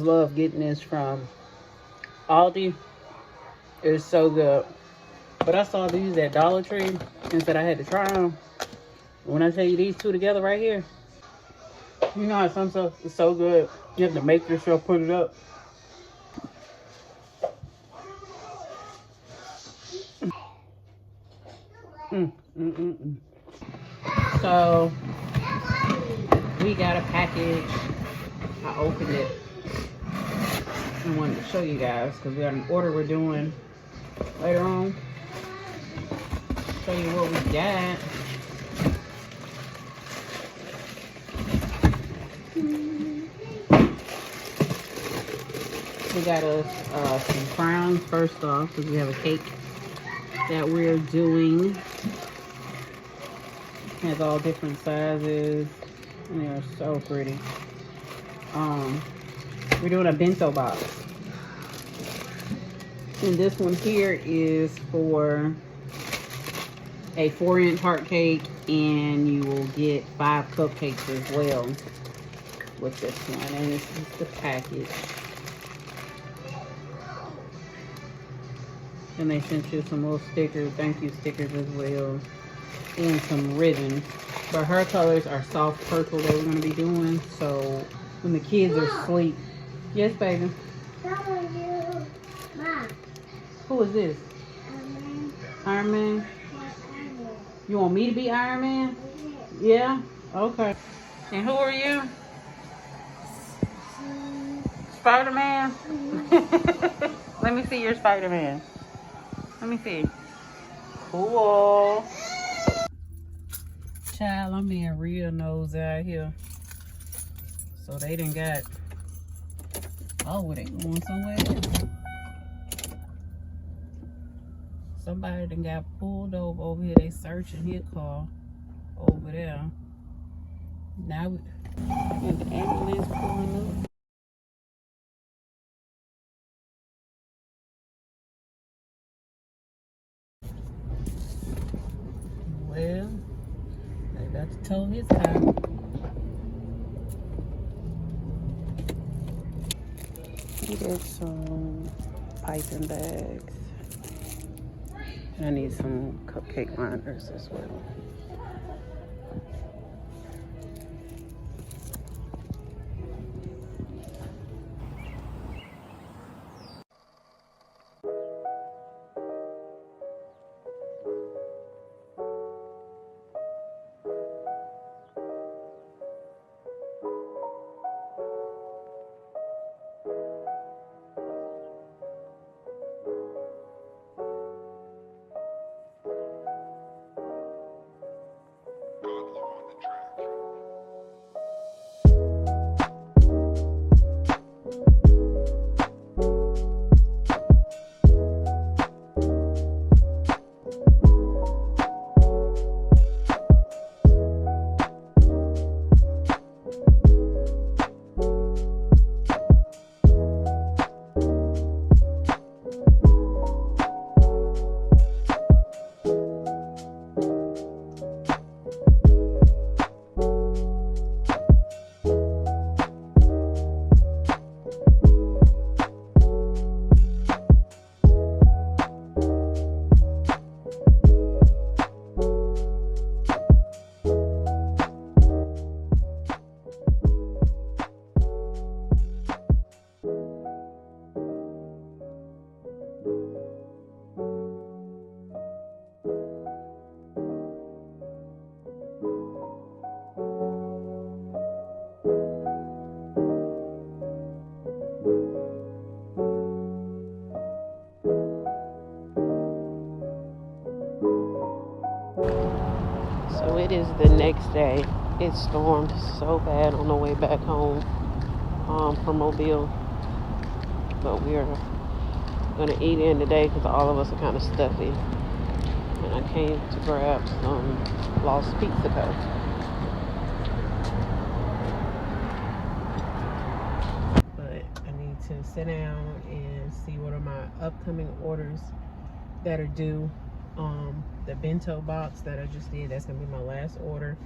just love getting this from Aldi. It's so good. But I saw these at Dollar Tree and said I had to try them. When I tell you these two together right here, you know how some stuff is so good, you have to make yourself put it up. So we got a package. I opened it. I wanted to show you guys because we got an order we're doing later on. Show you what we got. We got us some crowns first off because we have a cake that we're doing. Has all different sizes. And they're so pretty. We're doing a bento box. And this one here is for a 4-inch heart cake, and you will get 5 cupcakes as well with this one. And this is the package. And they sent you some little stickers, thank you stickers as well, and some ribbon. But her colors are soft purple that we're going to be doing, so when the kids are asleep. Yes, baby. Mom. Who is this? Iron Man? You want me to be Iron Man? Yeah? Okay. And who are you? Spider-Man? Let me see your Spider-Man. Let me see. Cool. Child, I'm being real nosy out here. So they done got... Oh, they going somewhere else. Somebody done got pulled over here. They searching his car over there. Now we got the ambulance pulling up. Well, they got to tow his car. We get some piping bags. I need some cupcake liners as well. So it is the next day. It stormed so bad on the way back home from Mobile. But we are going to eat in today because all of us are kind of stuffy. And I came to grab some Lost Pizza Co. But I need to sit down and see what are my upcoming orders that are due. The bento box that I just did, that's gonna be my last order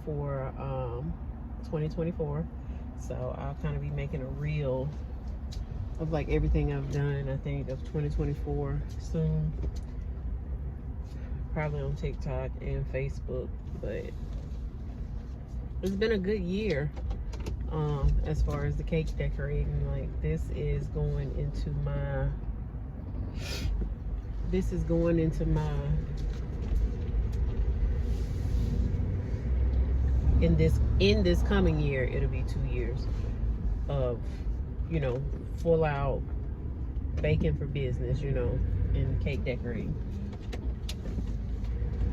for 2024. So I'll kind of be making a reel of like everything I've done, I think, of 2024 soon. Probably on TikTok and Facebook, but it's been a good year. As far as the cake decorating, like this is going into my in this coming year, it'll be 2 years of, you know, full out baking for business, you know, and cake decorating.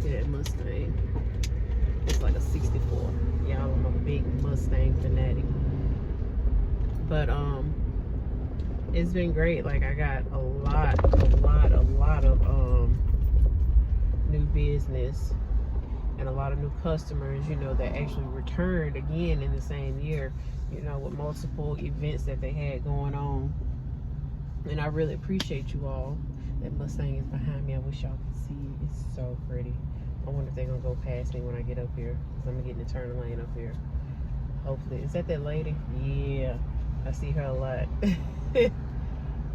See that Mustang? It's like a 64. Y'all, I'm a big Mustang fanatic. But it's been great. Like I got a lot of new business and a lot of new customers, you know, that actually returned again in the same year, you know, with multiple events that they had going on. And I really appreciate you all. That Mustang is behind me. I wish y'all could see it. It's so pretty. I wonder if they're gonna go past me when I get up here, because I'm gonna get in the turn lane up here. Hopefully. Is that lady? Yeah, I see her a lot.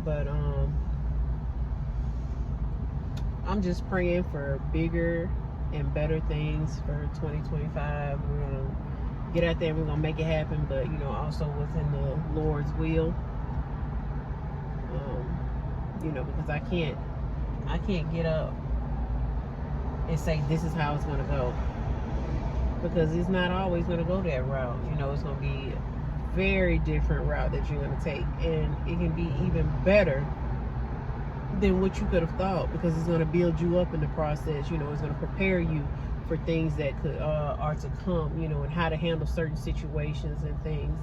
But I'm just praying for bigger and better things for 2025. We're gonna get out there and we're gonna make it happen, but you know, also within the Lord's will. You know, because I can't get up and say this is how it's gonna go, because it's not always gonna go that route. You know, it's gonna be a very different route that you're gonna take, and it can be even better than what you could have thought, because it's gonna build you up in the process. You know, it's gonna prepare you for things that could are to come. You know, and how to handle certain situations and things.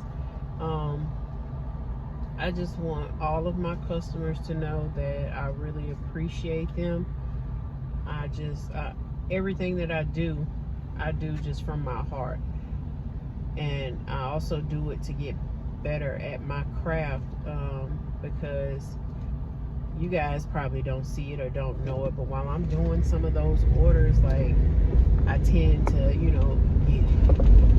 I just want all of my customers to know that I really appreciate them. Everything that I do just from my heart. And I also do it to get better at my craft, because you guys probably don't see it or don't know it, but while I'm doing some of those orders, like I tend to, you know, get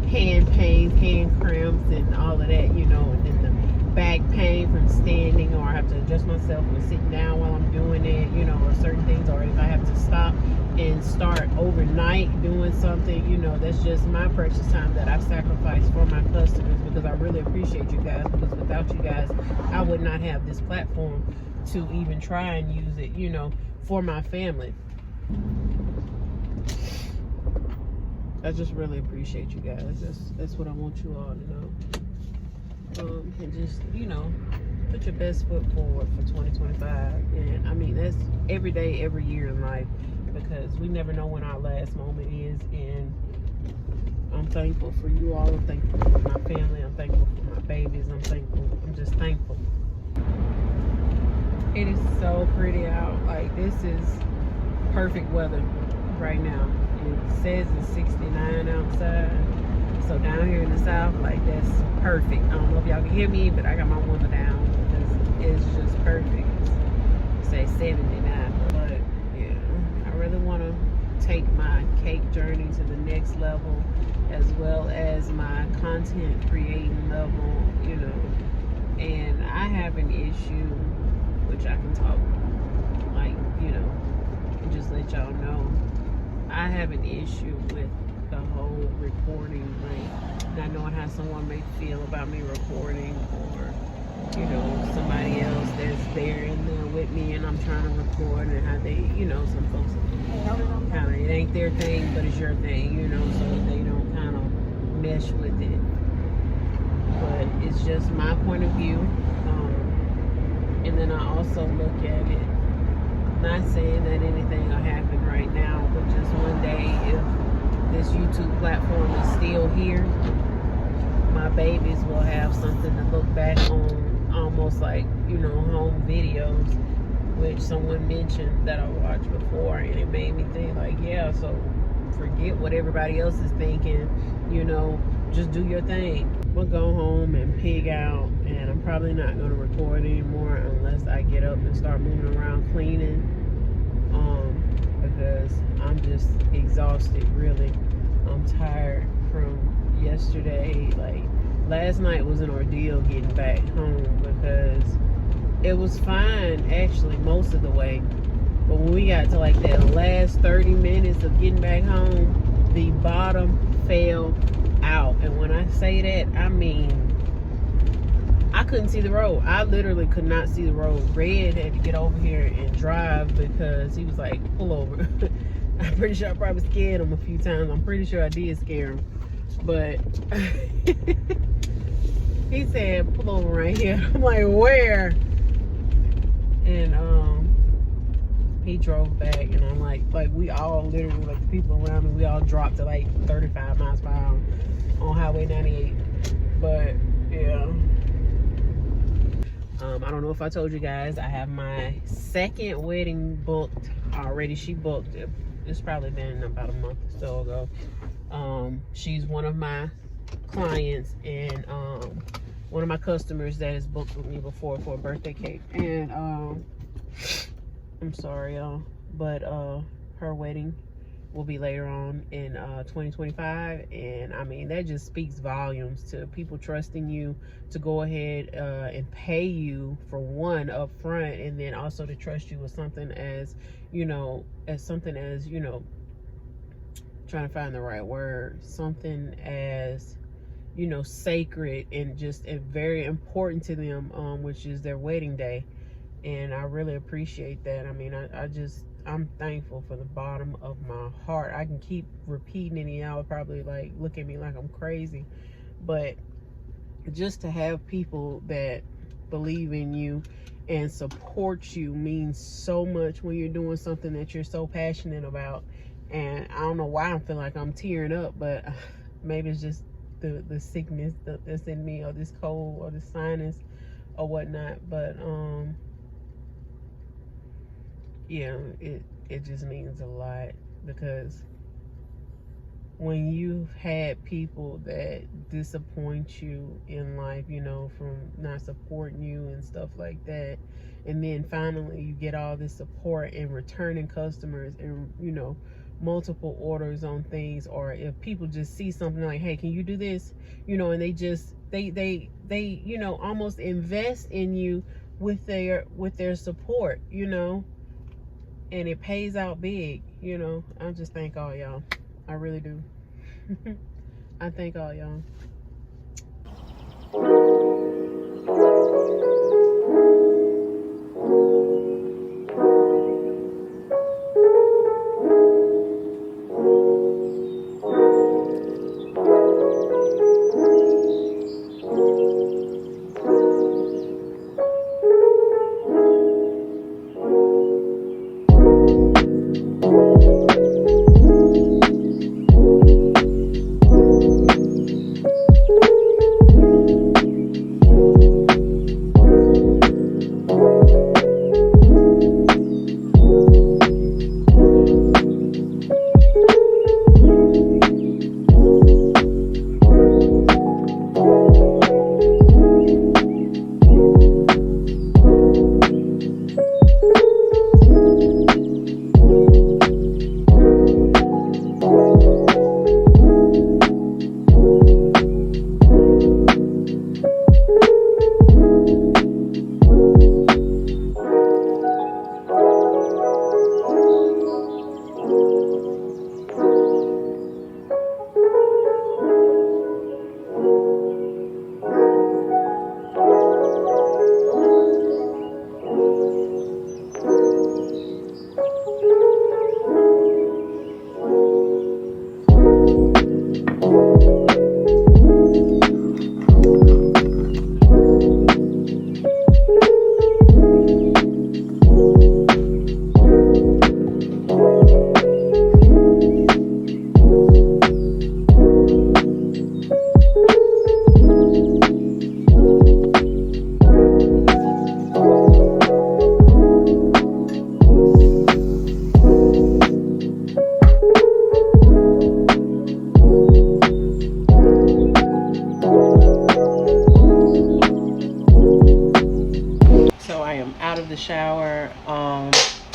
hand pains, hand cramps and all of that, you know, and then the back pain from standing, or I have to adjust myself when sitting down while I'm doing it, you know, or certain things, or if I have to stop and start overnight doing something, you know, that's just my precious time that I've sacrificed for my customers, because I really appreciate you guys, because without you guys, I would not have this platform to even try and use it, you know, for my family. I just really appreciate you guys. That's what I want you all to know. And just, you know, put your best foot forward for 2025. And I mean, that's every day, every year in life, because we never know when our last moment is. And I'm thankful for you all. I'm thankful for my family. I'm thankful for my babies. I'm just thankful. It is so pretty out. Like, this is perfect weather right now. It says it's 69 outside. So down here in the south, like, that's perfect. I don't know if y'all can hear me, but I got my window down because it's just perfect. It says 79, but yeah, I really want to take my cake journey to the next level, as well as my content creating level, you know. And I have an issue, which I can talk, like, you know, and just let y'all know. I have an issue with the whole recording, like, not knowing how someone may feel about me recording, or, you know, somebody else that's there in there with me and I'm trying to record, and how they, you know, some folks kind of, it ain't their thing, but it's your thing, you know, so they don't kind of mesh with it. But it's just my point of view. And then I also look at it, not saying that anything will happen right now, but just one day, if this YouTube platform is still here, my babies will have something to look back on, almost like, you know, home videos, which someone mentioned that I watched before, and it made me think, like, yeah, so forget what everybody else is thinking, you know, just do your thing. We'll go home and pig out, and I'm probably not going to record anymore unless I get up and start moving around cleaning, because I'm just exhausted, really. I'm tired from yesterday. Like, last night was an ordeal getting back home, because It was fine, actually, most of the way. But when we got to like that last 30 minutes of getting back home, the bottom fell out. And when I say that, I mean, I couldn't see the road. I literally could not see the road. Red had to get over here and drive because he was like, pull over. I'm pretty sure I probably scared him a few times. I'm pretty sure I did scare him. But he said, pull over right here. I'm like, where? And he drove back, and I'm like we all literally, like the people around me, we all dropped to like 35 miles per hour on Highway 98. But yeah, I don't know if I told you guys, I have my second wedding booked already. She booked it. It's probably been about a month or so ago. She's one of my clients, and one of my customers that has booked with me before for a birthday cake. And I'm sorry, y'all, but her wedding will be later on in 2025. And I mean, that just speaks volumes to people trusting you to go ahead and pay you, for one, up front, and then also to trust you with something as, you know, trying to find the right word, something as, you know, sacred and just very important to them, which is their wedding day. And I really appreciate that. I mean, I'm thankful for the bottom of my heart. I can keep repeating it, and y'all would probably like look at me like I'm crazy, but just to have people that believe in you and support you means so much when you're doing something that you're so passionate about. And I don't know why I feel like I'm tearing up, but maybe it's just the sickness that's in me, or this cold, or the sinus, or whatnot. But yeah, it just means a lot, because when you've had people that disappoint you in life, you know, from not supporting you and stuff like that, and then finally you get all this support and returning customers, and, you know, multiple orders on things, or if people just see something like, hey, can you do this, you know, and they you know, almost invest in you with their support, you know, and it pays out big, you know. I just thank all y'all. I really do. I thank all y'all.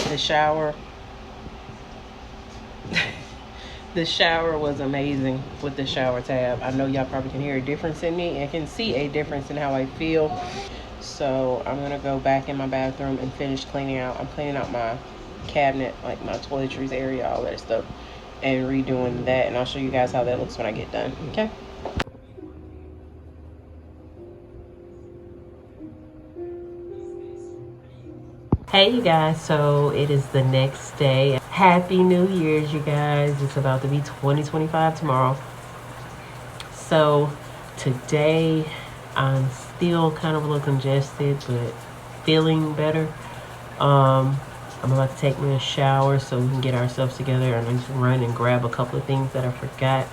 The shower, the shower was amazing with the shower tab. I know y'all probably can hear a difference in me and can see a difference in how I feel. So I'm gonna go back in my bathroom and finish cleaning out. I'm cleaning out my cabinet, like my toiletries area, all that stuff, and redoing that. And I'll show you guys how that looks when I get done. Okay. Hey you guys, so it is the next day. Happy New Year's, you guys. It's about to be 2025 tomorrow. So today I'm still kind of a little congested, but feeling better. I'm about to take me a shower so we can get ourselves together, and I need to run and grab a couple of things that I forgot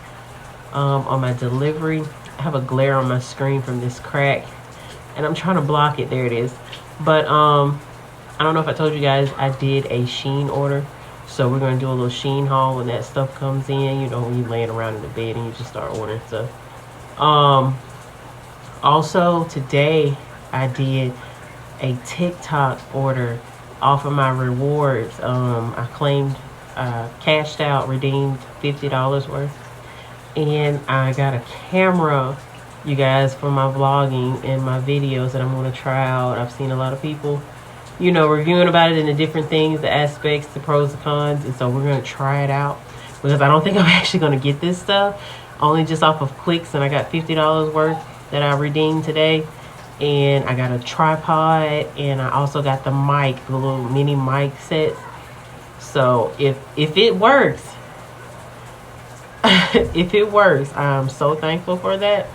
on my delivery. I have a glare on my screen from this crack, and I'm trying to block it. There it is. But I don't know if I told you guys, I did a Shein order. So we're going to do a little Shein haul when that stuff comes in. You know, when you're laying around in the bed and you just start ordering stuff. Also, today I did a TikTok order off of my rewards. I claimed, cashed out, redeemed $50 worth. And I got a camera, you guys, for my vlogging and my videos that I'm going to try out. I've seen a lot of people, you know, reviewing about it and the different things, the aspects, the pros and cons. And so we're going to try it out, because I don't think I'm actually going to get this stuff only just off of clicks. And I got $50 worth that I redeemed today. And I got a tripod, and I also got the mic, the little mini mic sets. So if it works, if it works, I'm so thankful for that.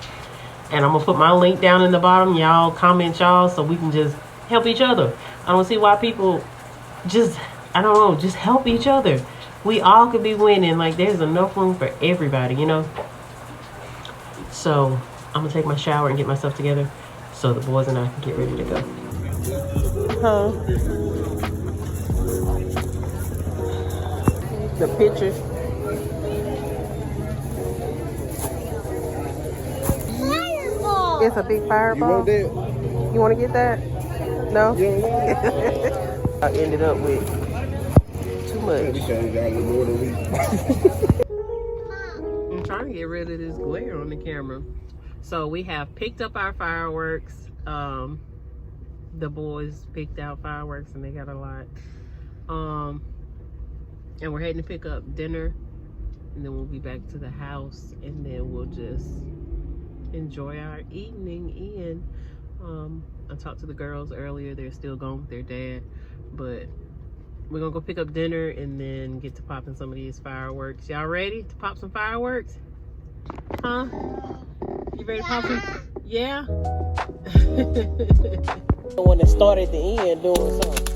And I'm going to put my link down in the bottom. Y'all comment y'all so we can just help each other. I don't see why people just, I don't know, just help each other. We all could be winning. Like, there's enough room for everybody, you know. So I'm going to take my shower and get myself together so the boys and I can get ready to go. Huh? The picture. Fireball. It's a big fireball. You want to get that? No? I ended up with too much. I'm trying to get rid of this glare on the camera. So we have picked up our fireworks. The boys picked out fireworks and they got a lot. And we're heading to pick up dinner, and then we'll be back to the house, and then we'll just enjoy our evening in. I talked to the girls earlier. They're still going with their dad, but we're gonna go pick up dinner and then get to popping some of these fireworks. Y'all ready to pop some fireworks? Huh? You ready to pop some? Yeah? The one that started at the end doing something.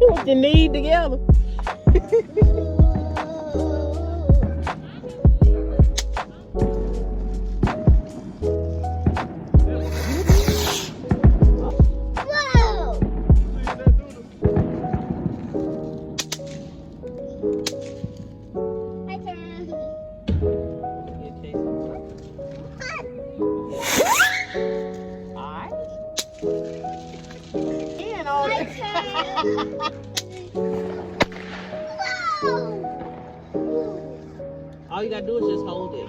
What you need together. All you gotta do is just hold it.